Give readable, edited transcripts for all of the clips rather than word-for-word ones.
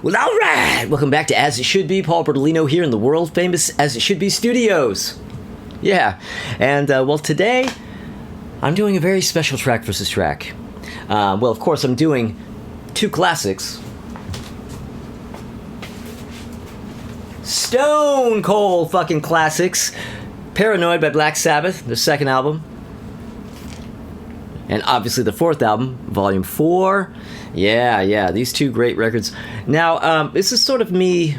Well, all right. Welcome back to As It Should Be. Paul Bertolino here in the world famous As It Should Be studios. Yeah, and well, today I'm doing a very special track versus track. Well, of course, I'm doing two classics. Stone cold fucking classics. Paranoid by Black Sabbath, the second album. And obviously the fourth album, Volume 4. Yeah, these two great records. Now, this is sort of me...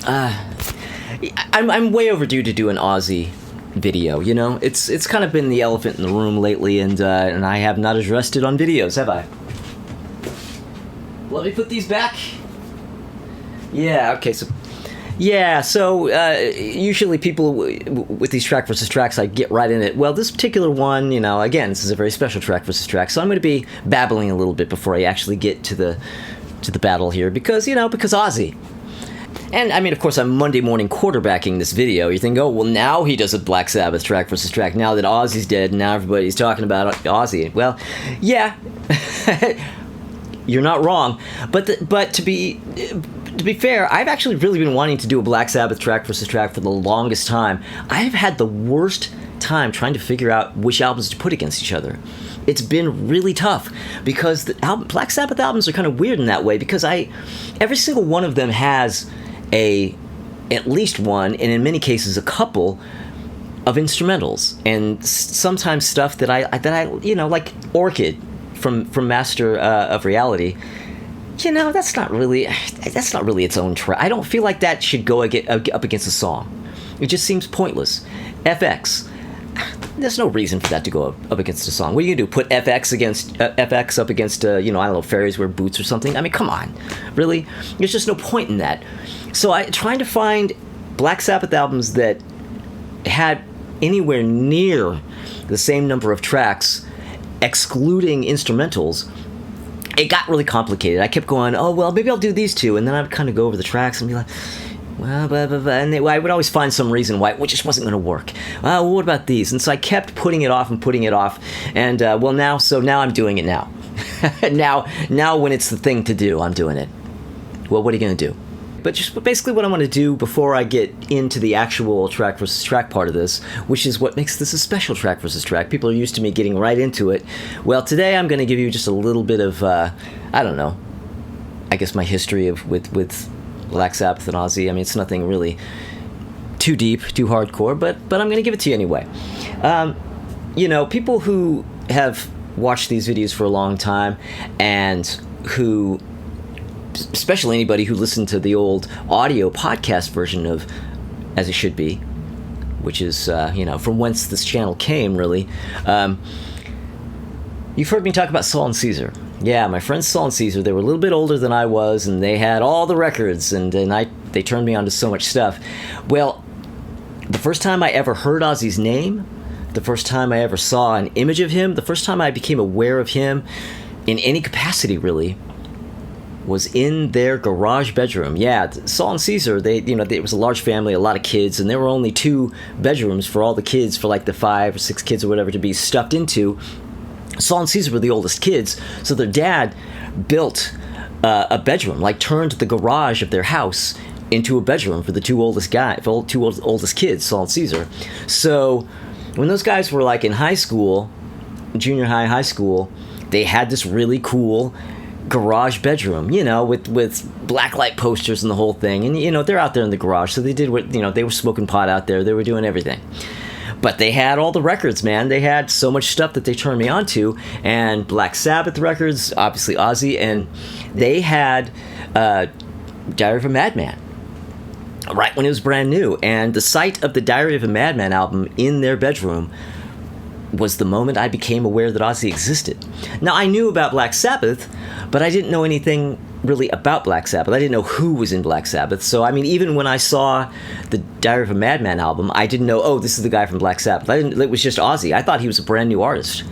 I'm way overdue to do an Ozzy video, you know? It's kind of been the elephant in the room lately, and I have not addressed it on videos, have I? Let me put these back. Yeah, okay, so... Yeah, so usually people with these track versus tracks, I get right in it. Well, this particular one, you know, again, this is a very special track versus track, so I'm going to be babbling a little bit before I actually get to the battle here, because Ozzy. And, I mean, of course, I'm Monday morning quarterbacking this video. You think, oh, well, now he does a Black Sabbath track versus track, now that Ozzy's dead, and now everybody's talking about Ozzy. Well, yeah, you're not wrong, but to be fair, I've actually really been wanting to do a Black Sabbath track versus track for the longest time. I've had the worst time trying to figure out which albums to put against each other. It's been really tough because the Black Sabbath albums are kind of weird in that way, because every single one of them has at least one, and in many cases a couple of instrumentals, and sometimes stuff that I you know, like Orchid from Master of Reality. You know, that's not really its own track. I don't feel like that should go up against a song. It just seems pointless. FX. There's no reason for that to go up against a song. What are you gonna do? Put FX up against you know, I don't know, Fairies Wear Boots or something? I mean, come on, really? There's just no point in that. So trying to find Black Sabbath albums that had anywhere near the same number of tracks, excluding instrumentals. It got really complicated. I kept going, oh, well, maybe I'll do these two. And then I'd kind of go over the tracks and be like, well, blah, blah, blah. And I would always find some reason why it just wasn't going to work. Well, what about these? And so I kept putting it off. And, well, now I'm doing it now. now when it's the thing to do, I'm doing it. Well, what are you going to do? But just basically what I want to do before I get into the actual track versus track part of this, which is what makes this a special track versus track. People are used to me getting right into it. Well, today I'm going to give you just a little bit of, I don't know, I guess my history with Black Sabbath and Ozzy. I mean, it's nothing really too deep, too hardcore, but I'm going to give it to you anyway. You know, people who have watched these videos for a long time, and who... especially anybody who listened to the old audio podcast version of As It Should Be, which is, you know, from whence this channel came, really. You've heard me talk about Saul and Caesar. Yeah, my friends Saul and Caesar, they were a little bit older than I was, and they had all the records, and they turned me on to so much stuff. Well, the first time I ever heard Ozzy's name, the first time I ever saw an image of him, the first time I became aware of him in any capacity, really, was in their garage bedroom. Yeah, Saul and Caesar, it was a large family, a lot of kids, and there were only 2 bedrooms for all the kids, for like the 5 or 6 kids or whatever to be stuffed into. Saul and Caesar were the oldest kids, so their dad built a bedroom, like turned the garage of their house into a bedroom for the 2 oldest oldest kids, Saul and Caesar. So when those guys were like in high school, junior high school, they had this really cool garage bedroom, you know, with blacklight posters and the whole thing. And, you know, they're out there in the garage, so they did what, you know, they were smoking pot out there, they were doing everything. But they had all the records, man. They had so much stuff that they turned me on to. And Black Sabbath records, obviously Ozzy, and they had Diary of a Madman right when it was brand new. And the sight of the Diary of a Madman album in their bedroom was the moment I became aware that Ozzy existed. Now, I knew about Black Sabbath, but I didn't know anything really about Black Sabbath. I didn't know who was in Black Sabbath. So, I mean, even when I saw the Diary of a Madman album, I didn't know, oh, this is the guy from Black Sabbath. It was just Ozzy. I thought he was a brand new artist.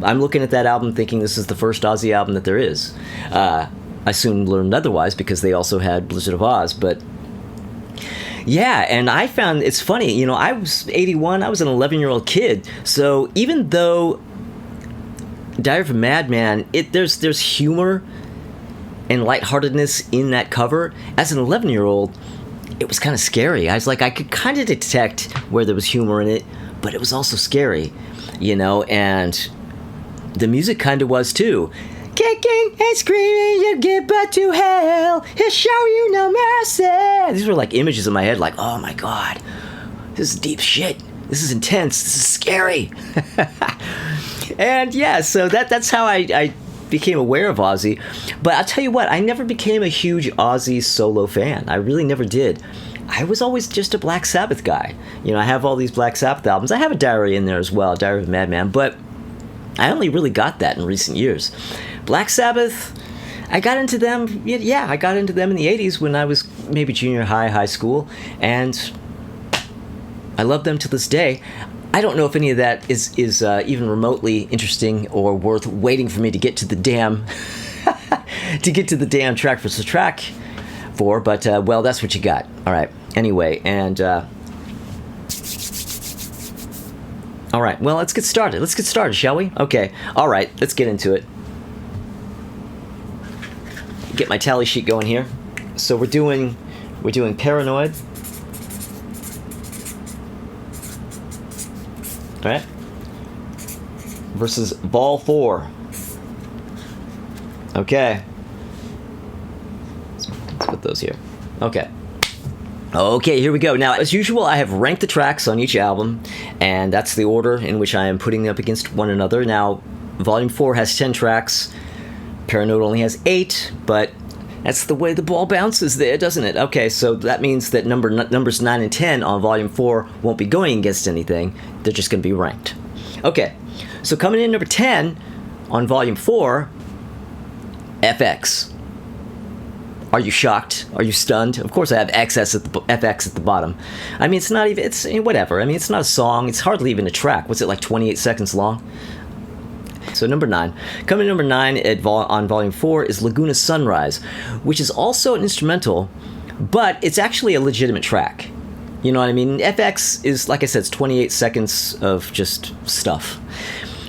I'm looking at that album thinking this is the first Ozzy album that there is. I soon learned otherwise because they also had Blizzard of Oz, but... yeah, and I found it's funny, you know, I was 81, I was an 11-year-old kid, so even though Diary of a Madman, there's humor and lightheartedness in that cover. As an 11-year-old, it was kind of scary. I was like, I could kind of detect where there was humor in it, but it was also scary, and the music kind of was too. Kicking and screaming, you get back to hell, he'll show you no mercy. These were like images in my head, like, oh my god, this is deep shit. This is intense. This is scary. And yeah, so that's how I became aware of Ozzy. But I'll tell you what, I never became a huge Ozzy solo fan. I really never did. I was always just a Black Sabbath guy. I have all these Black Sabbath albums. I have a Diary in there as well, Diary of a Madman, but I only really got that in recent years. Black Sabbath, I got into them, I got into them in the 80s when I was maybe junior high school, and I love them to this day. I don't know if any of that is even remotely interesting or worth waiting for me to get to the damn track versus track for, but well, that's what you got. All right. Anyway, and all right. Well, let's get started. Let's get started, shall we? Okay. All right. Let's get into it. Get my tally sheet going here. So we're doing Paranoid. All right. Versus Vol 4. Okay. Let's put those here. Okay. Okay, here we go. Now, as usual, I have ranked the tracks on each album, and that's the order in which I am putting them up against one another. Now, Volume 4 has 10 tracks. Paranoid only has 8, but that's the way the ball bounces there, doesn't it? Okay, so that means that numbers 9 and 10 on Volume 4 won't be going against anything. They're just going to be ranked. Okay, so coming in number 10 on Volume 4, FX. Are you shocked? Are you stunned? Of course I have FX at the bottom. I mean, it's not even, it's whatever. I mean, it's not a song. It's hardly even a track. What's it, like 28 seconds long? So number 9. Coming in number 9 on Volume 4 is Laguna Sunrise, which is also an instrumental, but it's actually a legitimate track. You know what I mean? FX is, like I said, it's 28 seconds of just stuff.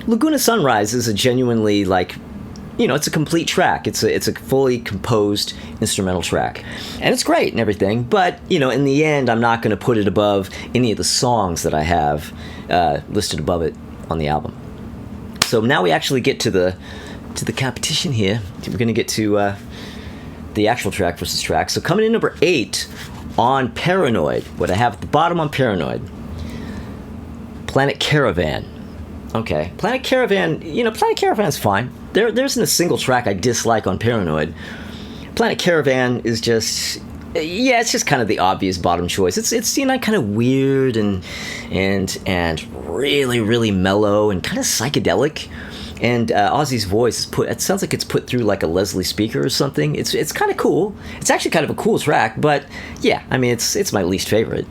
Laguna Sunrise is a genuinely, like, it's a complete track. It's a fully composed instrumental track. And it's great and everything, but, in the end, I'm not going to put it above any of the songs that I have listed above it on the album. So now we actually get to the competition here. We're going to get to the actual track versus track. So coming in number 8 on Paranoid, what I have at the bottom on Paranoid, Planet Caravan. Okay, Planet Caravan, Planet Caravan's fine. There isn't a single track I dislike on Paranoid. Planet Caravan is just, it's just kind of the obvious bottom choice. It's kind of weird and really, really mellow and kind of psychedelic. And Ozzy's voice it sounds like it's put through like a Leslie speaker or something. It's kind of cool. It's actually kind of a cool track, but yeah, I mean, it's my least favorite.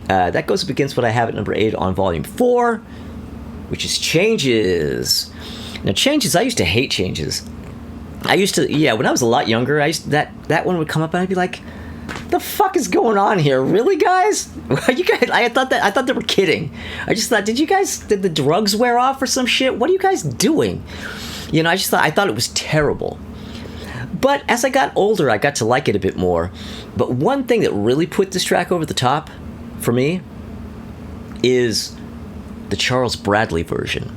That goes up against what I have at number 8 on Volume 4, which is Changes. Now, Changes, I used to hate Changes. When I was a lot younger, that one would come up and I'd be like, the fuck is going on here? Really, guys? You guys? I thought they were kidding. I just thought, did the drugs wear off or some shit? What are you guys doing? I thought it was terrible. But as I got older, I got to like it a bit more. But one thing that really put this track over the top for me is the Charles Bradley version.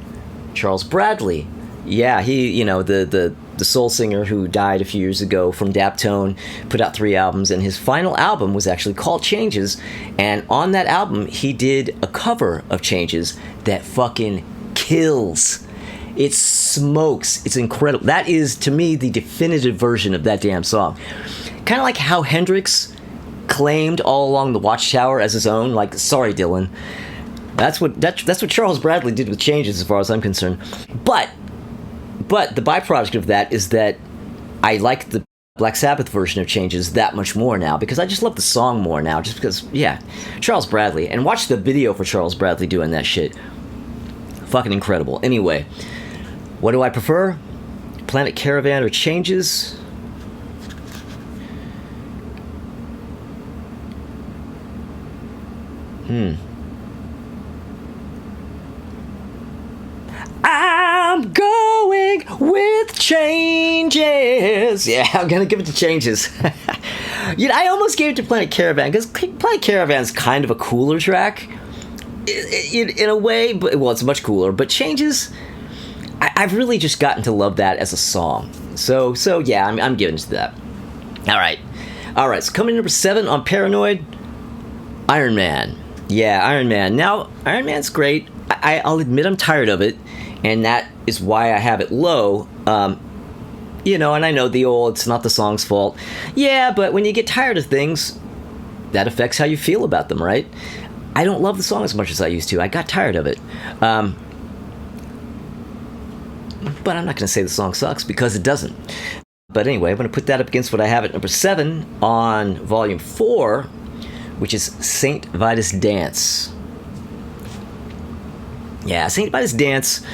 Charles Bradley, yeah, he, the soul singer who died a few years ago from Daptone, put out 3 albums, and his final album was actually called Changes, and on that album, he did a cover of Changes that fucking kills. It smokes. It's incredible. That is, to me, the definitive version of that damn song. Kind of like how Hendrix claimed all along the Watchtower as his own, like, sorry, Dylan. That's what Charles Bradley did with Changes, as far as I'm concerned. But the byproduct of that is that I like the Black Sabbath version of Changes that much more now, because I just love the song more now, just because, yeah, Charles Bradley. And watch the video for Charles Bradley doing that shit. Fucking incredible. Anyway, what do I prefer? Planet Caravan or Changes? I'm going with Changes. Changes. Yeah, I'm gonna give it to Changes. I almost gave it to Planet Caravan because Planet Caravan is kind of a cooler track in a way, but well, it's much cooler. But Changes, I've really just gotten to love that as a song. So yeah, I'm giving it to that. All right. So coming in number 7 on Paranoid, Iron Man. Yeah, Iron Man. Now, Iron Man's great. I'll admit I'm tired of it, and that is why I have it low. And I know it's not the song's fault. Yeah, but when you get tired of things, that affects how you feel about them, right? I don't love the song as much as I used to. I got tired of it. But I'm not going to say the song sucks, because it doesn't. But anyway, I'm going to put that up against what I have at number 7 on Volume 4, which is St. Vitus Dance. Yeah, St. Vitus Dance.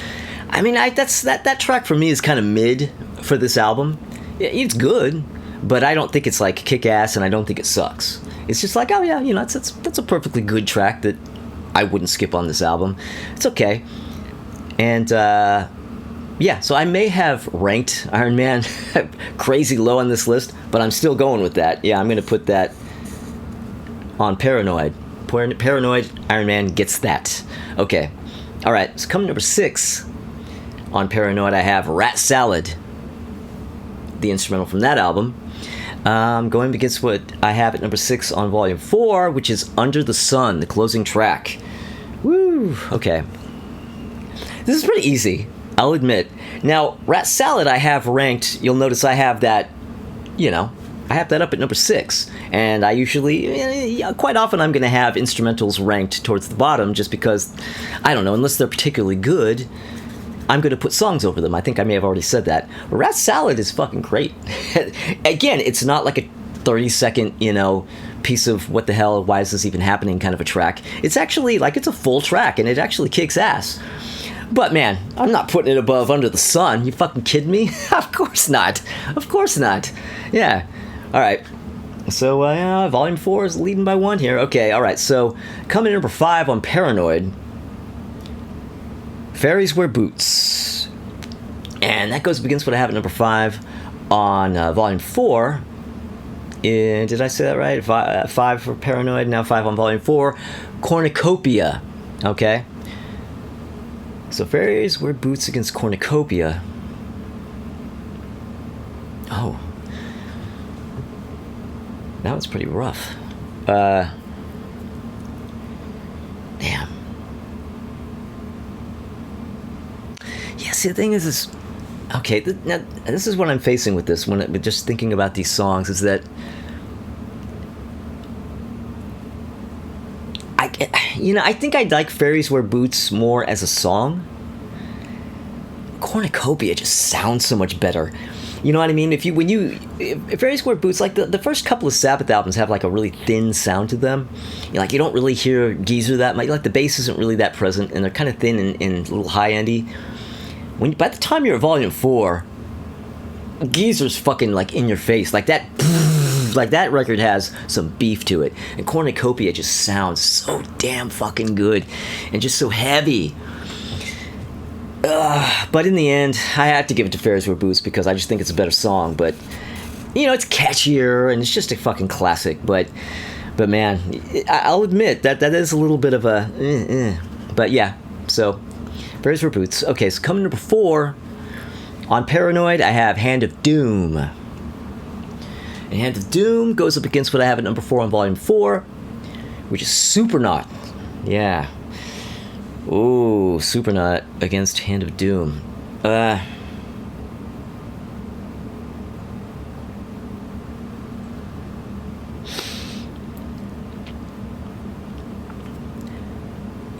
I mean, that track for me is kind of mid for this album. It's good, but I don't think it's like kick-ass, and I don't think it sucks. It's just like, oh yeah, that's a perfectly good track that I wouldn't skip on this album. It's okay. And yeah, so I may have ranked Iron Man crazy low on this list, but I'm still going with that. Yeah, I'm going to put that on Paranoid. Paranoid, Iron Man gets that. Okay. All right, so coming number 6 on Paranoid, I have Rat Salad, the instrumental from that album. Going against what I have at number 6 on Volume 4, which is Under the Sun, the closing track. Woo! Okay. This is pretty easy, I'll admit. Now, Rat Salad I have ranked, you'll notice I have that, I have that up at number 6. And I usually, quite often I'm going to have instrumentals ranked towards the bottom just because, I don't know, unless they're particularly good, I'm going to put songs over them. I think I may have already said that. But Rat Salad is fucking great. Again, it's not like a 30-second, piece of what the hell, why is this even happening kind of a track. It's actually, it's a full track, and it actually kicks ass. But man, I'm not putting it above Under the Sun. You fucking kidding me? Of course not. Of course not. Yeah. All right. So, Volume 4 is leading by 1 here. Okay, all right. So, coming in number 5 on Paranoid, Fairies Wear Boots. And that goes up against what I have at number 5 on Volume 4. And did I say that right? 5 for Paranoid, now 5 on Volume 4. Cornucopia. Okay. So Fairies Wear Boots against Cornucopia. Oh. That was pretty rough. Damn. Yeah, see, the thing is okay, now, this is what I'm facing with this, with just thinking about these songs, is that I think I'd like Fairies Wear Boots more as a song. Cornucopia just sounds so much better. You know what I mean? If Fairies Wear Boots, like the first couple of Sabbath albums have like a really thin sound to them. You don't really hear Geezer that much. Like the bass isn't really that present, and they're kind of thin and a little high-endy. By the time you're at Volume 4, Geezer's fucking like in your face. Like that record has some beef to it. And Cornucopia just sounds so damn fucking good and just so heavy. But in the end, I have to give it to Fairies Wear Boots because I just think it's a better song. But, it's catchier and it's just a fucking classic. But man, I'll admit that is a little bit of a... But yeah, so Fairies Wear Boots. Okay, so coming number 4 on Paranoid, I have Hand of Doom. And Hand of Doom goes up against what I have at number 4 on Volume 4, which is Supernaut. Yeah. Ooh, Supernaut against Hand of Doom.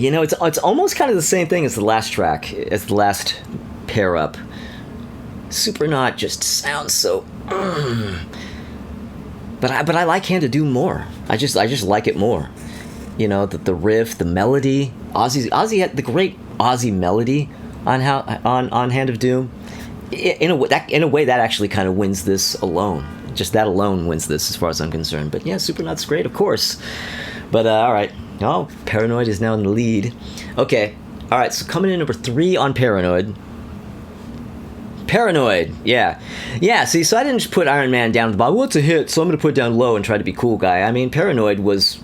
It's almost kind of the same thing as the last track, as the last pair up. Supernaut just sounds so... But I like Hand of Doom more. I just like it more. The riff, the melody. Ozzy had the great Ozzy melody on Hand of Doom. In a way, that actually kind of wins this alone. Just that alone wins this, as far as I'm concerned. But yeah, Supernaut's great, of course. But all right. Oh, Paranoid is now in the lead. Okay. All right. So coming in number 3 on Paranoid, Paranoid. Yeah. Yeah, see, so I didn't just put Iron Man down at the bottom. What's a hit? So I'm going to put it down low and try to be cool guy. I mean, Paranoid was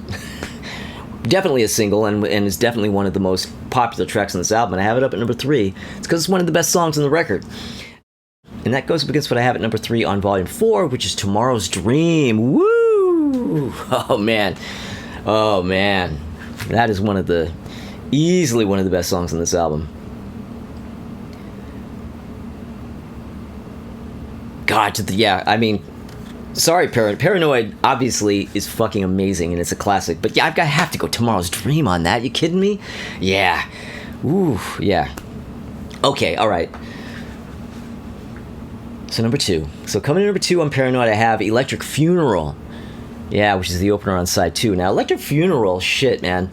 definitely a single and is definitely one of the most popular tracks on this album. And I have it up at number 3. It's because it's one of the best songs on the record. And that goes up against what I have at number 3 on Volume 4, which is Tomorrow's Dream. Woo! Oh, man. Oh, man. That is easily one of the best songs on this album. God, yeah, I mean, sorry, Paranoid obviously is fucking amazing and it's a classic, but yeah, I have to go Tomorrow's Dream on that. You kidding me? Yeah. Ooh, yeah. Okay, all right. So number 2. So coming in number 2 on Paranoid, I have Electric Funeral. Yeah, which is the opener on side 2. Now, Electric Funeral, shit, man.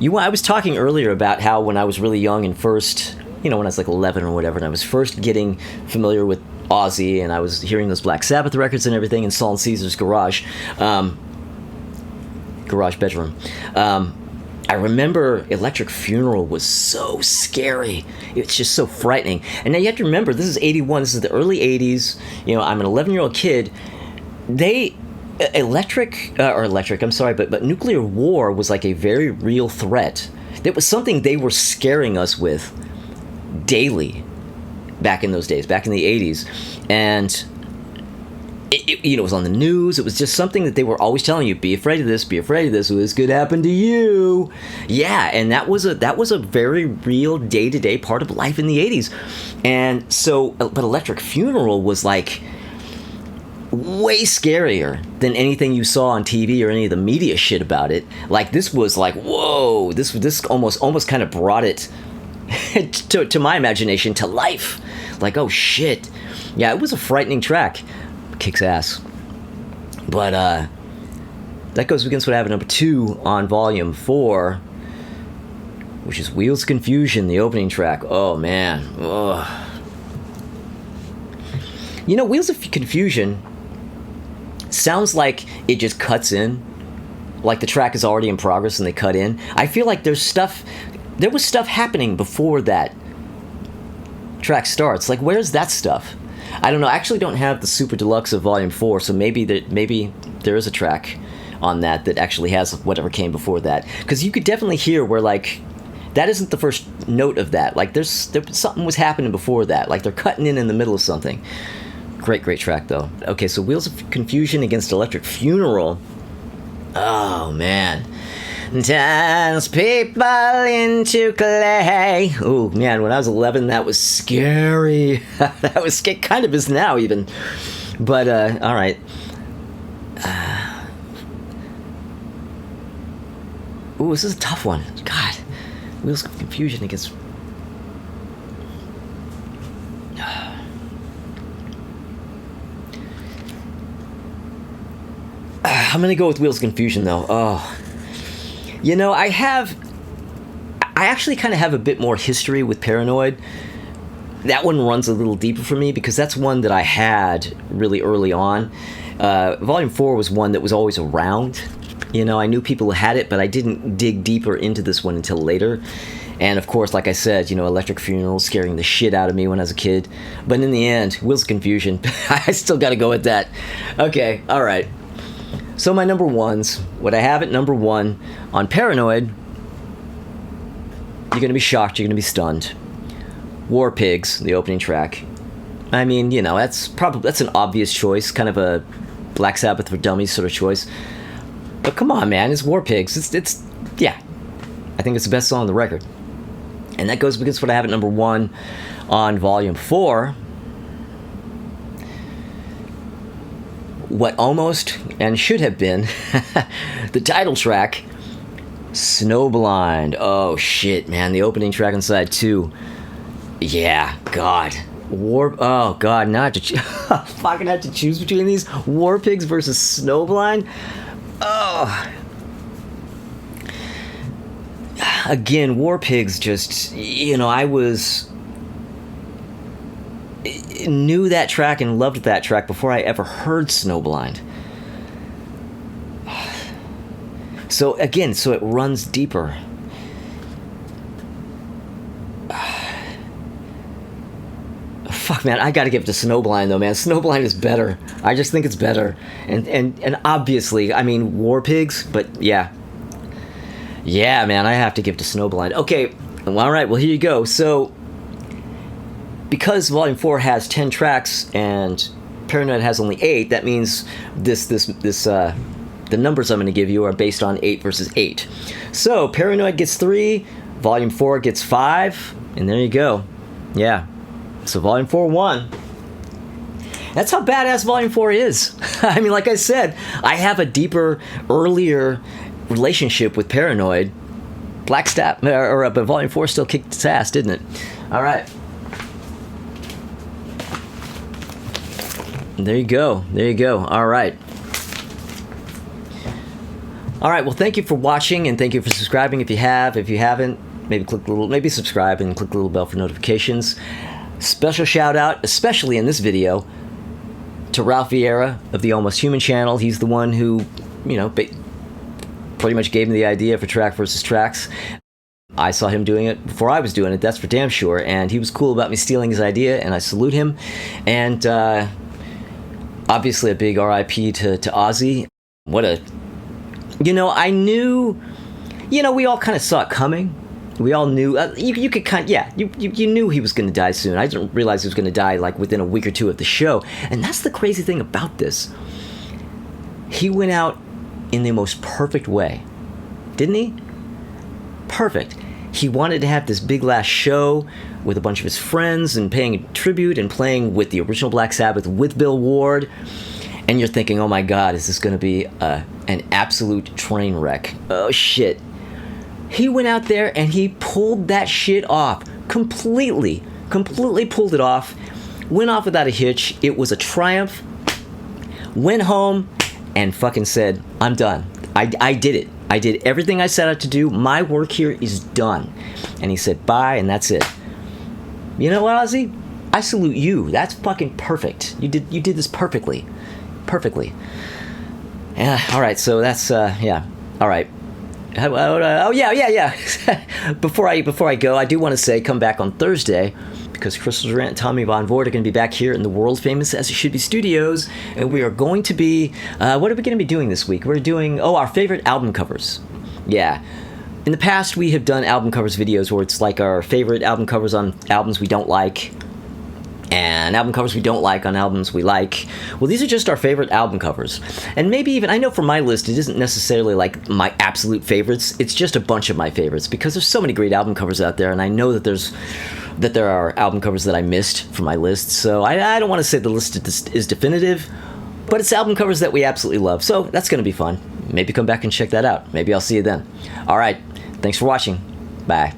I was talking earlier about how when I was really young and first, when I was like 11 or whatever, and I was first getting familiar with Ozzy, and I was hearing those Black Sabbath records and everything in Saul and Caesar's garage bedroom. I remember Electric Funeral was so scary. It's just so frightening. And now you have to remember, this is 81. This is the early 80s. I'm an 11-year-old kid. But nuclear war was like a very real threat. It was something they were scaring us with daily back in those days, back in the 80s. And it was on the news. It was just something that they were always telling you, be afraid of this, this could happen to you. Yeah, and that was a very real day-to-day part of life in the 80s. And so, but Electric Funeral was like way scarier than anything you saw on TV or any of the media shit about it. Like, this was like, whoa, this almost kind of brought it to my imagination to life. Like, oh shit. Yeah, it was a frightening track. Kicks ass. But that goes against what I have at number 2 on Volume 4, which is Wheels of Confusion, the opening track. Oh man. Ugh. Wheels of Confusion sounds like it just cuts in, like the track is already in progress and they cut in. I feel like there was stuff happening before that track starts. Like, where's that stuff? I don't know. I actually don't have the Super Deluxe of Volume 4, so maybe there is a track on that actually has whatever came before that. Because you could definitely hear where, like, that isn't the first note of that. Like, something was happening before that. Like, they're cutting in the middle of something. Great track, though. Okay, so Wheels of Confusion against Electric Funeral. Oh, man. Turns people into clay. Oh, man, when I was 11, that was scary. That was kind of is now, even. But, all right. Ooh, this is a tough one. God. Wheels of Confusion against... I'm going to go with Wheels of Confusion, though. Oh. I actually kind of have a bit more history with Paranoid. That one runs a little deeper for me because that's one that I had really early on. Volume 4 was one that was always around. I knew people had it, but I didn't dig deeper into this one until later. And of course, like I said, Electric Funeral scaring the shit out of me when I was a kid. But in the end, Wheels of Confusion, I still got to go with that. Okay, all right. So my number ones, what I have at number 1 on Paranoid, you're going to be shocked, you're going to be stunned. War Pigs, the opening track. I mean, that's an obvious choice, kind of a Black Sabbath for Dummies sort of choice. But come on, man, it's War Pigs. It's yeah. I think it's the best song on the record. And that goes against what I have at number 1 on Volume 4. What almost and should have been the title track, Snowblind. Oh shit, man, the opening track on side 2. Yeah, God. Oh God, not to fucking have to choose between these. War Pigs versus Snowblind. Oh. Again, War Pigs just, knew that track and loved that track before I ever heard Snowblind. So again, it runs deeper. Fuck, man, I gotta give it to Snowblind though, man. Snowblind is better. I just think it's better. And obviously, I mean, War Pigs, but yeah. Yeah, man, I have to give it to Snowblind. Okay, well, alright, well, here you go. So, because Volume 4 has 10 tracks and Paranoid has only 8, that means the numbers I'm going to give you are based on 8 versus 8. So, Paranoid gets 3, Volume 4 gets 5, and there you go. Yeah. So, Volume 4 won. That's how badass Volume 4 is. I mean, like I said, I have a deeper, earlier relationship with Paranoid. Black Sabbath, but Volume 4 still kicked its ass, didn't it? All right. There you go. There you go. All right. All right. Well, thank you for watching, and thank you for subscribing. If you have, if you haven't, maybe subscribe and click the little bell for notifications. Special shout out, especially in this video, to Ralph Vieira of the Almost Human channel. He's the one who, you know, pretty much gave me the idea for Track versus Tracks. I saw him doing it before I was doing it, that's for damn sure, and he was cool about me stealing his idea, and I salute him. And obviously a big RIP to Ozzy. What a... You know, I knew... You know, we all kind of saw it coming. We all knew... you could kind of... Yeah, you knew he was going to die soon. I didn't realize he was going to die, like, within a week or two of the show. And that's the crazy thing about this. He went out in the most perfect way. Didn't he? Perfect. He wanted to have this big last show with a bunch of his friends and paying tribute and playing with the original Black Sabbath with Bill Ward. And you're thinking, oh my God, is this going to be an absolute train wreck? Oh shit. He went out there and he pulled that shit off. Completely pulled it off. Went off without a hitch. It was a triumph. Went home and fucking said, I'm done. I did it. I did everything I set out to do. My work here is done. And he said, bye, and that's it. You know what, Ozzy? I salute you. That's fucking perfect. You did this perfectly. Perfectly. Yeah, all right, so that's, yeah. All right. Oh, yeah. Before I go, I do want to say, come back on Thursday, because Crystal Durant and Tommy Von Voort are going to be back here in the world-famous As It Should Be Studios, and we are going to be, what are we going to be doing this week? We're doing, our favorite album covers. Yeah. In the past, we have done album covers videos where it's like our favorite album covers on albums we don't like, and album covers we don't like on albums we like. Well, these are just our favorite album covers. And maybe even, I know for my list, it isn't necessarily like my absolute favorites. It's just a bunch of my favorites, because there's so many great album covers out there, and I know that there are album covers that I missed from my list. So I don't want to say the list is definitive, but it's album covers that we absolutely love. So that's going to be fun. Maybe come back and check that out. Maybe I'll see you then. All right. Thanks for watching. Bye.